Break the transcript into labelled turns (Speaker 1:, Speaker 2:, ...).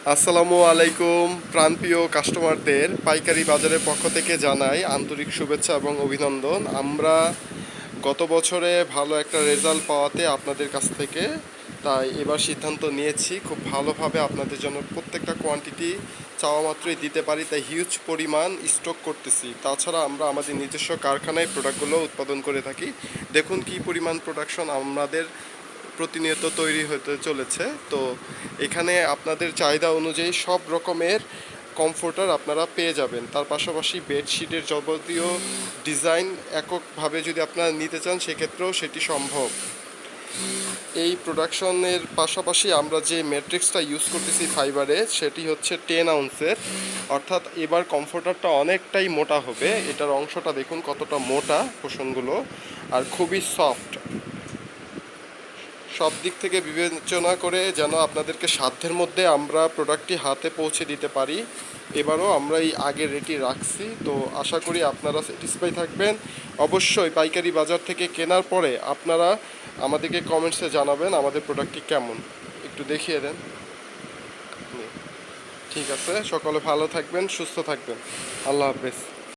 Speaker 1: আসসালামু আলাইকুম প্রাণপ্রিয় কাস্টমারদের পাইকারি বাজারের পক্ষ থেকে জানাই আন্তরিক শুভেচ্ছা এবং অভিনন্দন। আমরা গত বছরে ভালো একটা রেজাল্ট পাওয়াতে আপনাদের কাছ থেকে তাই এবার সিদ্ধান্ত নিয়েছি খুব ভালোভাবে আপনাদের জন্য প্রত্যেকটা কোয়ান্টিটি চাওয়া মাত্রই দিতে পারি, তাই হিউজ পরিমাণ স্টক করতেছি। তাছাড়া আমরা আমাদের নিজস্ব কারখানায় প্রোডাক্টগুলো উৎপাদন করে থাকি। দেখুন কি পরিমাণ প্রোডাকশন আমাদের প্রতিনিয়ত তৈরি হতে চলেছে। তো এখানে আপনাদের চাহিদা অনুযায়ী সব রকমের কমফোর্টার আপনারা পেয়ে যাবেন। তার পাশাপাশি বেডশিটের যাবতীয় ডিজাইন এককভাবে যদি আপনারা নিতে চান সেক্ষেত্রেও সেটি সম্ভব। এই প্রোডাকশনের পাশাপাশি আমরা যে ম্যাট্রিক্সটা ইউজ করতেছি ফাইবারে, সেটি হচ্ছে 10 আউন্সের, অর্থাৎ এবার কমফোর্টারটা অনেকটাই মোটা হবে। এটার অংশটা দেখুন কতটা মোটা পোষণগুলো, আর খুবই সফট। সব দিক থেকে বিবেচনা করে যেন আপনাদেরকে সাধ্যের মধ্যে আমরা প্রোডাক্টটি হাতে পৌঁছে দিতে পারি, এবারও আমরা এই আগের রেটই রাখছি। তো আশা করি আপনারা স্যাটিসফাই থাকবেন। অবশ্যই পাইকারি বাজার থেকে কেনার পরে আপনারা আমাদেরকে কমেন্টসে জানাবেন আমাদের প্রোডাক্টটি কেমন। একটু দেখিয়ে দেন। ঠিক আছে, সকলে ভালো থাকবেন, সুস্থ থাকবেন। আল্লাহ হাফেজ।